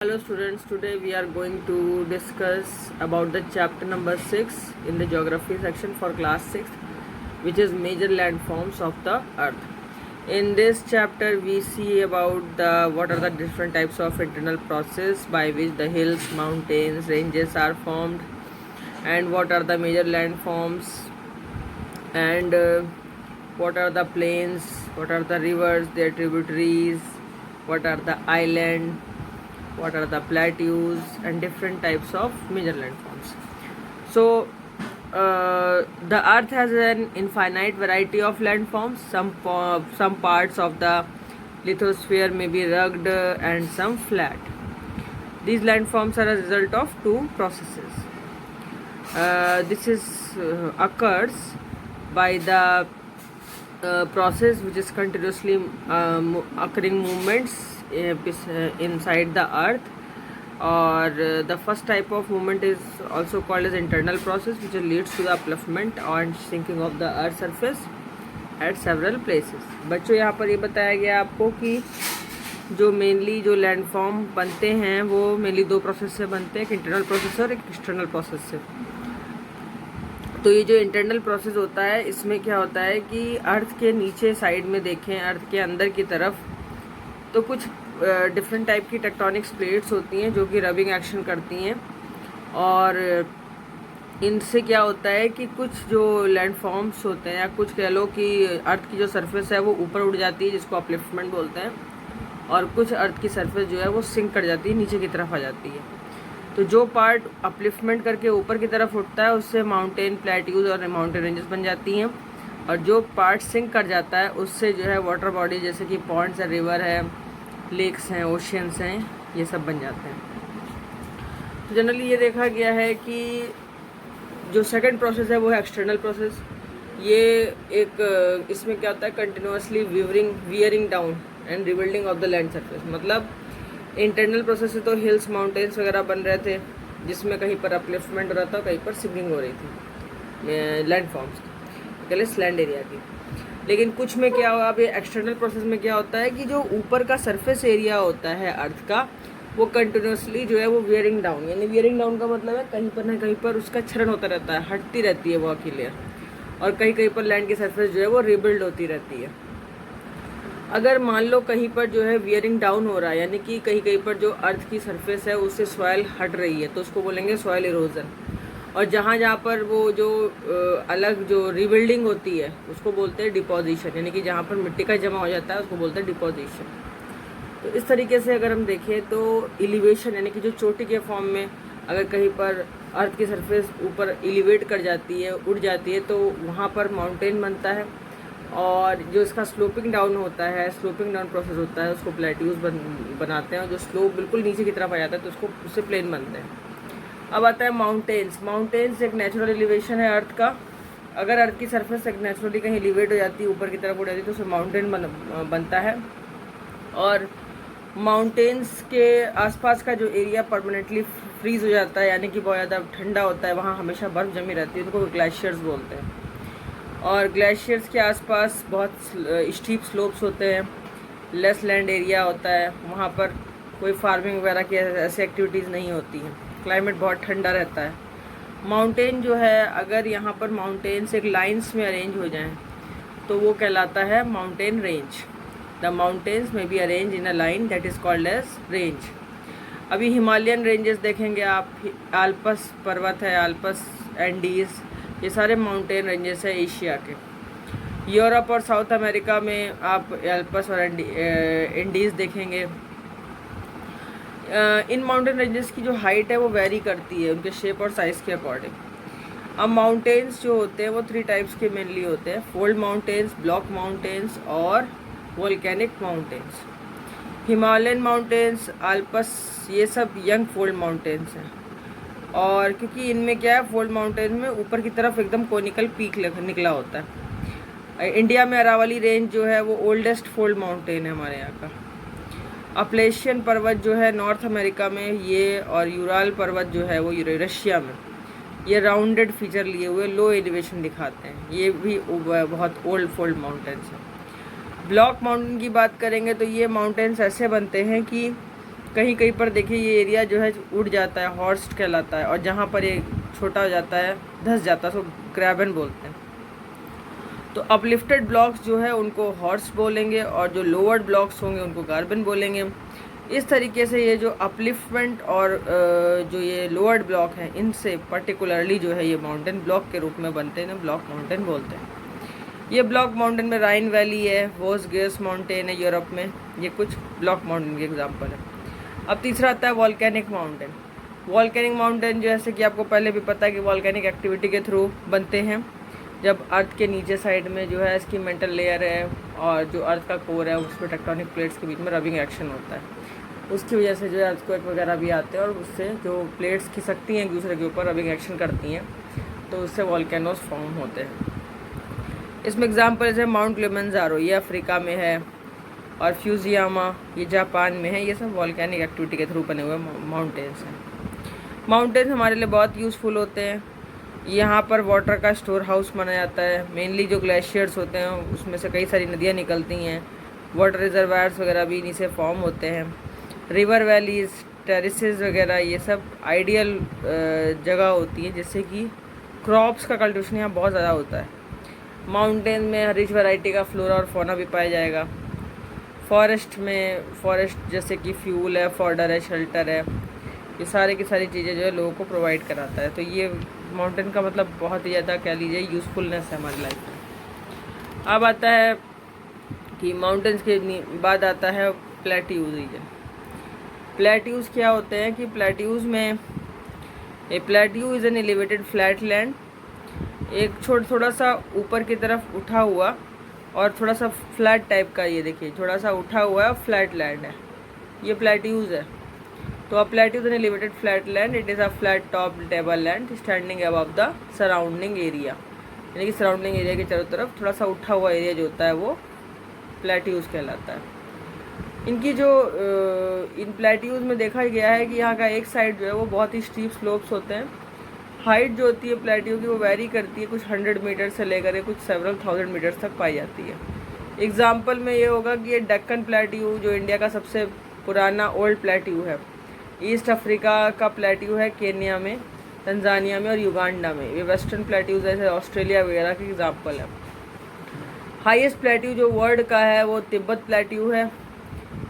Hello students, today we are going to discuss about the chapter number 6 in the geography section for class 6, which is major landforms of the earth. In this chapter we see about what are the different types of internal process by which the hills, mountains, ranges are formed, and what are the major landforms, and what are the plains, what are the rivers, their tributaries, what are the islands, what are the plateaus, and different types of major landforms. So the earth has an infinite variety of landforms. Some parts of the lithosphere may be rugged and some flat. These landforms are a result of two processes. This is occurs by the process which is continuously occurring movements inside the earth, or the first type of movement is also called as internal process, which leads to the upliftment and sinking of the earth surface at several places. बच्चों यहाँ पर ये बताया गया आपको कि जो mainly जो लैंडफॉर्म बनते हैं वो मेनली दो प्रोसेस से बनते हैं, एक इंटरनल प्रोसेस और एक एक्सटर्नल प्रोसेस से. तो ये जो इंटरनल प्रोसेस होता है इसमें क्या होता है कि अर्थ के नीचे साइड में देखें, अर्थ के अंदर की तरफ तो कुछ डिफरेंट टाइप की टेक्टोनिक्स प्लेट्स होती हैं जो कि रबिंग एक्शन करती हैं, और इनसे क्या होता है कि कुछ जो लैंडफॉर्म्स होते हैं या कुछ कह लो कि अर्थ की जो सरफेस है वो ऊपर उड़ जाती है जिसको अपलिफ्टमेंट बोलते हैं, और कुछ अर्थ की सरफेस जो है वो सिंक कर जाती है, नीचे की तरफ आ जाती है. तो जो पार्ट अपलिफ्टमेंट करके ऊपर की तरफ उठता है उससे माउंटेन, प्लेट्यूज और माउंटेन रेंजेस बन जाती हैं, और जो पार्ट सिंक कर जाता है उससे जो है वाटर बॉडी जैसे कि पॉन्ड्स है, रिवर है, लेक्स हैं, ओशियंस हैं, ये सब बन जाते हैं. तो जनरली ये देखा गया है कि जो सेकंड प्रोसेस है वो है एक्सटर्नल प्रोसेस. ये एक इसमें क्या होता है, continuously wearing down and rebuilding of the land surface. मतलब इंटरनल प्रोसेस से तो हिल्स, माउंटेन्स वगैरह बन रहे थे जिसमें कहीं पर अपलिफ्टमेंट हो रहा था, कहीं पर सिंकिंग हो रही थी लैंडफॉर्म्स की, लैंड एरिया की. लेकिन कुछ में क्या होगा, अभी एक्सटर्नल प्रोसेस में क्या होता है कि जो ऊपर का सरफेस एरिया होता है अर्थ का वो कंटिन्यूसली जो है वो वियरिंग डाउन, यानी वियरिंग डाउन का मतलब है कहीं पर ना कहीं पर उसका क्षरण होता रहता है, हटती रहती है वो की लेयर, और कहीं कहीं पर लैंड की सरफेस जो है वो रिबिल्ड होती रहती है. अगर मान लो कहीं पर जो है वियरिंग डाउन हो रहा है, यानी कि कहीं कहीं पर जो अर्थ की सरफेस है उससे सॉइल हट रही है, तो उसको बोलेंगे सॉइल इरोजन. और जहाँ जहाँ पर वो जो अलग जो रिबिल्डिंग होती है उसको बोलते हैं डिपोजिशन, यानी कि जहाँ पर मिट्टी का जमा हो जाता है उसको बोलते हैं डिपोजिशन. तो इस तरीके से अगर हम देखें तो एलिवेशन, यानी कि जो चोटी के फॉर्म में अगर कहीं पर अर्थ की सरफेस ऊपर एलिवेट कर जाती है, उड़ जाती है, तो वहाँ पर माउंटेन बनता है. और जो इसका स्लोपिंग डाउन होता है, स्लोपिंग डाउन प्रोसेस होता है, उसको प्लेट्यूज बनाते हैं, और जो स्लोप बिल्कुल नीचे की तरफ आ जाता है तो उससे प्लेन बनते हैं. अब आता है माउंटेन्स. माउंटेन्स एक नेचुरल एलिवेशन है अर्थ का. अगर अर्थ की सरफेस एक नेचुरली कहीं एलिवेट हो जाती है, ऊपर की तरफ उड़ जाती है, तो उसमें माउंटेन बनता है. और माउंटेन्स के आसपास का जो एरिया परमानेंटली फ्रीज हो जाता है, यानी कि बहुत ज़्यादा ठंडा होता है, वहाँ हमेशा बर्फ़ जमी रहती है, उनको ग्लेशियर्स बोलते हैं. और ग्लेशियर्स के आसपास बहुत स्टीप स्लोप्स होते हैं, लेस लैंड एरिया होता है, वहाँ पर कोई फार्मिंग वगैरह की ऐसी एक्टिविटीज़ नहीं होती हैं, क्लाइमेट बहुत ठंडा रहता है. माउंटेन जो है, अगर यहाँ पर माउंटेन्स एक लाइंस में अरेंज हो जाएं तो वो कहलाता है mountain range. The mountains may be arrange in a line that is called as range. अभी हिमालयन रेंजेस देखेंगे आप, आल्पस पर्वत है, आल्पस, एंडीज़, ये सारे माउंटेन रेंजेस है एशिया के. यूरोप और साउथ अमेरिका में आप एल्पस और एंडीज़ देखेंगे. इन माउंटेन रेंजेस की जो हाइट है वो वेरी करती है उनके शेप और साइज़ के अकॉर्डिंग. अब माउंटेन्स जो होते हैं वो 3 टाइप्स के मेनली होते हैं: फोल्ड माउंटेन्स, ब्लॉक माउंटेन्स और volcanic mountains. Himalayan mountains, Alps, ये सब यंग फोल्ड माउंटेन्स हैं. और क्योंकि इनमें क्या है, फोल्ड माउंटेन में ऊपर की तरफ एकदम कोनिकल पीक निकला होता है. इंडिया में अरावली रेंज जो है वो ओल्डेस्ट फोल्ड माउंटेन है हमारे यहाँ का. अपलेशियन पर्वत जो है नॉर्थ अमेरिका में ये, और यूराल पर्वत जो है वो रशिया में, ये राउंडेड फीचर लिए हुए लो एलिवेशन दिखाते हैं. ये भी बहुत ओल्ड फोल्ड माउंटेन्स हैं. ब्लॉक माउंटेन की बात करेंगे तो ये माउंटेन्स ऐसे बनते हैं कि कहीं कहीं पर देखिए ये एरिया जो है उड़ जाता है, हॉर्स्ट कहलाता है, और जहाँ पर ये छोटा हो जाता है, धंस जाता है, उसको ग्रैबन बोलते हैं। तो अपलिफ्टेड ब्लॉक्स जो है उनको हॉर्स बोलेंगे, और जो लोअर्ड ब्लॉक्स होंगे उनको गार्बन बोलेंगे। इस तरीके से ये जो अपलिफ्टमेंट और जो ये लोअर्ड ब्लॉक हैं, इनसे पर्टिकुलरली जो है ये माउंटेन ब्लॉक के रूप में बनते हैं, ब्लॉक माउंटेन बोलते हैं। ये ब्लॉक माउंटेन में राइन वैली है, वोसगेस माउंटेन है यूरोप में, ये कुछ ब्लॉक माउंटेन के एग्जाम्पल है। अब तीसरा आता है वॉल्केनिक माउंटेन। वॉल्केनिक माउंटेन जैसे कि आपको पहले भी पता है कि वॉल्केनिक एक्टिविटी के थ्रू बनते हैं, जब अर्थ के नीचे साइड में जो है इसकी मेंटल लेयर है और जो अर्थ का कोर है उसमें टेक्टोनिक प्लेट्स के बीच में रबिंग एक्शन होता है, उसकी वजह से जो है अर्थक्वेक वगैरह भी आते हैं और उससे जो प्लेट्स खिसकती हैं एक दूसरे के ऊपर, रबिंग एक्शन करती हैं, तो उससे वॉल्केनोज फॉर्म होते हैं। इसमें एग्जाम्पल है माउंट किलिमंजारो, ये अफ्रीका में है, और फ्यूजियामा ये जापान में है। ये सब वॉल्केनिक एक्टिविटी के थ्रू बने हुए माउंटेन्स हैं। माउंटेन्स हमारे लिए बहुत यूज़फुल होते हैं। यहाँ पर वाटर का स्टोर हाउस माना जाता है। मेनली जो ग्लेशियर्स होते हैं उसमें से कई सारी नदियाँ निकलती हैं, वाटर रिजर्वायर्स वगैरह भी इन्हीं से फॉर्म होते हैं। रिवर वैलीज, टेरिसेस वगैरह ये सब आइडियल जगह होती है जिससे कि क्रॉप्स का कल्टिवेशन यहाँ बहुत ज़्यादा होता है। माउंटेन में रिच वैरायटी का फ्लोरा और फौना भी पाया जाएगा। फॉरेस्ट जैसे कि फ्यूल है, फॉर्डर है, शेल्टर है, ये सारे की सारी चीज़ें जो है लोगों को प्रोवाइड कराता है। तो ये माउंटेन का मतलब बहुत ही ज़्यादा कह लीजिए यूज़फुलनेस है हमारी लाइफ में। अब आता है कि माउंटेन्स के बाद आता है प्लेट्यूज रीजन। प्लेट्यूज क्या होते हैं कि प्लेट्यूज में a plateau is an elevated flat land, एक थोड़ा सा ऊपर की तरफ उठा हुआ और थोड़ा सा फ्लैट टाइप का, ये देखिए थोड़ा सा उठा हुआ है, फ्लैट लैंड है, ये प्लेट्यूज है। तो a plateau is an elevated flat land, it is a flat top table land standing above the surrounding area, यानी कि सराउंडिंग एरिया के चारों तरफ थोड़ा सा उठा हुआ एरिया जो होता है वो प्लेट्यूज कहलाता है। इनकी जो इन प्लेट्यूज में देखा गया है कि यहाँ का एक साइड जो है वो बहुत ही स्टीप स्लोप्स होते हैं। हाइट जो होती है प्लेट्यू की वो वेरी करती है, कुछ 100 मीटर से लेकर के कुछ सेवरल 1000 मीटर्स तक पाई जाती है। एग्जाम्पल में ये होगा कि ये डेक्कन प्लेट्यू जो इंडिया का सबसे पुराना ओल्ड प्लेट्यू है, ईस्ट अफ्रीका का प्लेट्यू है केन्या में, तंजानिया में और युगांडा में। ये वेस्टर्न प्लेट्यूज जैसे ऑस्ट्रेलिया वगैरह के एग्जाम्पल है। हाईएस्ट प्लेट्यू जो वर्ल्ड का है वो तिब्बत प्लेट्यू है।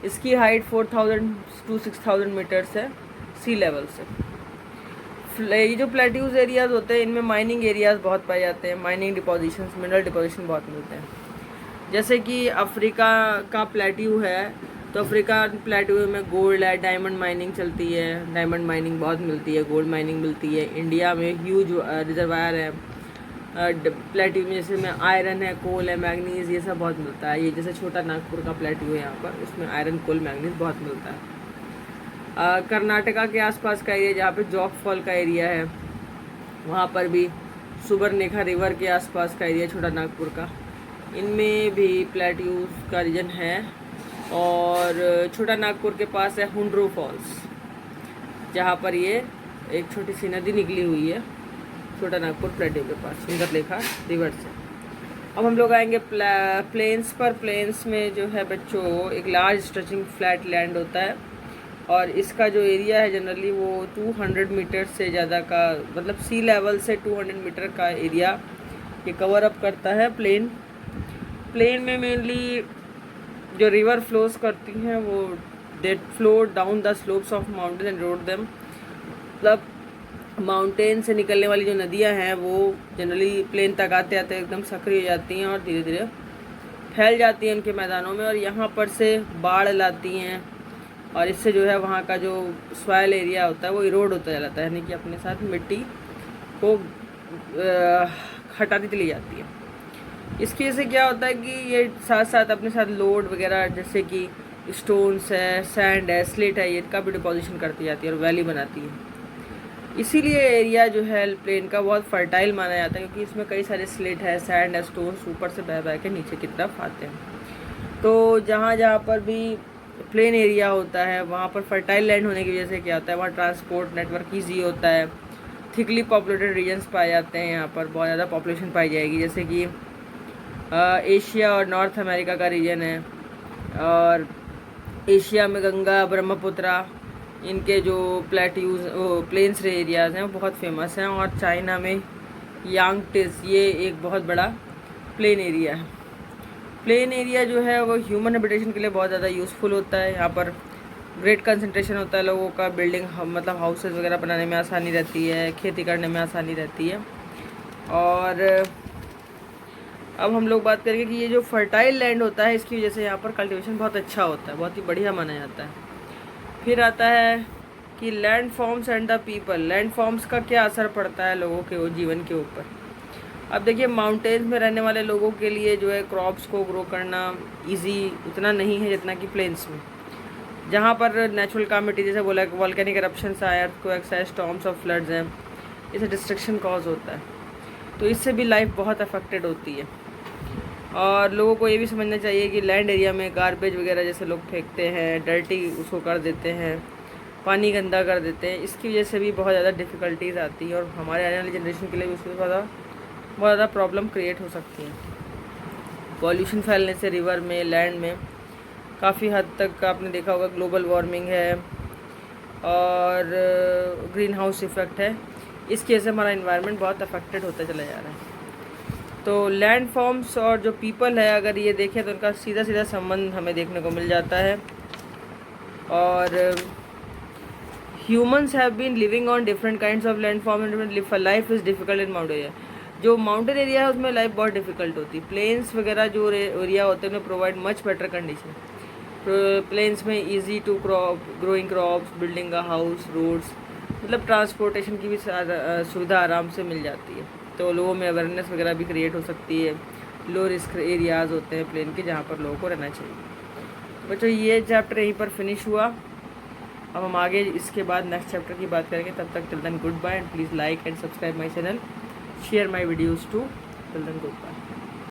इसकी हाइट 4000 to 6000 मीटर्स है सी लेवल से। ये जो प्लेट्यूज एरियाज होते हैं इनमें माइनिंग एरियाज बहुत पाए जाते हैं, माइनिंग डिपोजिशंस, मिनरल डिपोजिशन बहुत मिलते हैं। जैसे कि अफ्रीका का प्लेट्यू है तो अफ्रीका प्लेट्यू में गोल्ड है, डायमंड माइनिंग चलती है, डायमंड माइनिंग बहुत मिलती है, गोल्ड माइनिंग मिलती है। इंडिया में ह्यूज रिजर्वायर है प्लेट्यू में, जैसे में आयरन है, कोल है, मैग्नीज, ये सब बहुत मिलता है। ये जैसे छोटा नागपुर का प्लेट्यू है यहाँ पर, उसमें आयरन, कोल, मैग्नीज बहुत मिलता है। कर्नाटका के आसपास का एरिया जहाँ पे जॉग फॉल का एरिया है, वहाँ पर भी सुबर्णरेखा रिवर के आसपास का एरिया छोटा नागपुर का, इनमें भी प्लेट्यूज का रीजन है। और छोटा नागपुर के पास है हुंड्रू फॉल्स, जहाँ पर ये एक छोटी सी नदी निकली हुई है छोटा नागपुर प्लेट्यू के पास, सुंदरलेखा रिवर से। अब हम लोग आएंगे प्लेन्स पर। प्लेन्स में जो है बच्चों एक लार्ज स्ट्रेचिंग फ्लैट लैंड होता है और इसका जो एरिया है जनरली वो 200 मीटर से ज़्यादा का, मतलब सी लेवल से 200 मीटर का एरिया ये कवर अप करता है। प्लेन में मेनली जो रिवर फ्लोज करती हैं वो that flow down the slopes of mountain and erode them, मतलब माउंटेन से निकलने वाली जो नदियां हैं वो जनरली प्लेन तक आते आते एकदम सक्रिय हो जाती हैं और धीरे धीरे फैल जाती हैं उनके मैदानों में, और यहाँ पर से बाढ़ लाती हैं और इससे जो है वहाँ का जो सॉइल एरिया होता है वो इरोड होता जाता है, यानी कि अपने साथ मिट्टी को हटाती चली जाती है। इसकी वजह से क्या होता है कि ये साथ साथ अपने साथ लोड वगैरह जैसे कि स्टोन्स है, सैंड है, स्लेट है, ये इनका भी डिपोजिशन करती जाती है और वैली बनाती है। इसीलिए एरिया जो है प्लेन का बहुत फर्टाइल माना जाता है, क्योंकि इसमें कई सारे स्लेट है, सैंड है, स्टोन्स ऊपर से बह के नीचे की तरफ आते हैं। तो जहाँ जहाँ पर भी प्लेन एरिया होता है वहाँ पर फर्टाइल लैंड होने की वजह से क्या होता है, वहाँ ट्रांसपोर्ट नेटवर्क ईजी होता है, थिकली पॉपुलेटेड रीजन्स पाए जाते हैं, यहाँ पर बहुत ज़्यादा पॉपुलेशन पाई जाएगी। जैसे कि एशिया और नॉर्थ अमेरिका का रीजन है, और एशिया में गंगा, ब्रह्मपुत्रा, इनके जो प्लेन्स एरियाज़ हैं वो बहुत फेमस हैं। और चाइना में यांगटिस, ये एक बहुत बड़ा प्लेन एरिया है। प्लेन एरिया जो है वो ह्यूमन हैबिटेशन के लिए बहुत ज़्यादा यूज़फुल होता है। यहाँ पर ग्रेट कंसंट्रेशन होता है लोगों का, बिल्डिंग मतलब हाउसेस वगैरह बनाने में आसानी रहती है, खेती करने में आसानी रहती है। और अब हम लोग बात करेंगे कि ये जो फर्टाइल लैंड होता है इसकी वजह से यहाँ पर कल्टीवेशन बहुत अच्छा होता है, बहुत ही बढ़िया माना जाता है। फिर आता है कि land forms and the people. Land forms का क्या असर पड़ता है लोगों के जीवन के ऊपर। अब देखिए, माउंटेन्स में रहने वाले लोगों के लिए जो है क्रॉप्स को ग्रो करना इजी उतना नहीं है जितना कि प्लेन्स में, जहाँ पर नेचुरल कैलामिटी जैसे बोला वॉल्केनिक एरप्शंस आए, अर्थक्वेक्स आए, स्टॉर्म्स और फ्लड्स हैं, इससे डिस्ट्रक्शन कॉज होता है। तो इससे भी लाइफ बहुत अफेक्टेड होती है। और लोगों को ये भी समझना चाहिए कि लैंड एरिया में गार्बेज वगैरह जैसे लोग फेंकते हैं, डर्टी उसको कर देते हैं, पानी गंदा कर देते हैं, इसकी वजह से भी बहुत ज़्यादा डिफ़िकल्टीज़ आती है और हमारे आने वाली जनरेशन के लिए भी उससे बहुत ज़्यादा प्रॉब्लम क्रिएट हो सकती है। पॉल्यूशन फैलने से रिवर में, लैंड में काफ़ी हद तक आपने देखा होगा ग्लोबल वार्मिंग है और ग्रीन हाउस इफ़ेक्ट है, इसकी वजह से हमारा इन्वायरमेंट बहुत अफेक्टेड होता चला जा रहा है। तो लैंड फॉर्म्स और जो पीपल है अगर ये देखें तो उनका सीधा सीधा संबंध हमें देखने को मिल जाता है। और humans have been living on different kinds of land form and life is difficult in mountain area. जो माउंटेन एरिया है उसमें लाइफ बहुत डिफ़िकल्ट होती है। प्लेन्स वगैरह जो एरिया होते हैं उन्हें provide much better condition. Plains में easy to growing crops, building a house, roads, मतलब ट्रांसपोर्टेशन की भी सुविधा आराम से मिल जाती है। तो लोगों में अवेयरनेस वगैरह भी क्रिएट हो सकती है। लो रिस्क एरियाज़ होते हैं प्लेन के, जहाँ पर लोगों को रहना चाहिए। बच्चों, ये चैप्टर यहीं पर फिनिश हुआ। अब हम आगे इसके बाद नेक्स्ट चैप्टर की बात करेंगे। तब तक till then goodbye and please like and subscribe my channel, share my videos too. Till then good bye.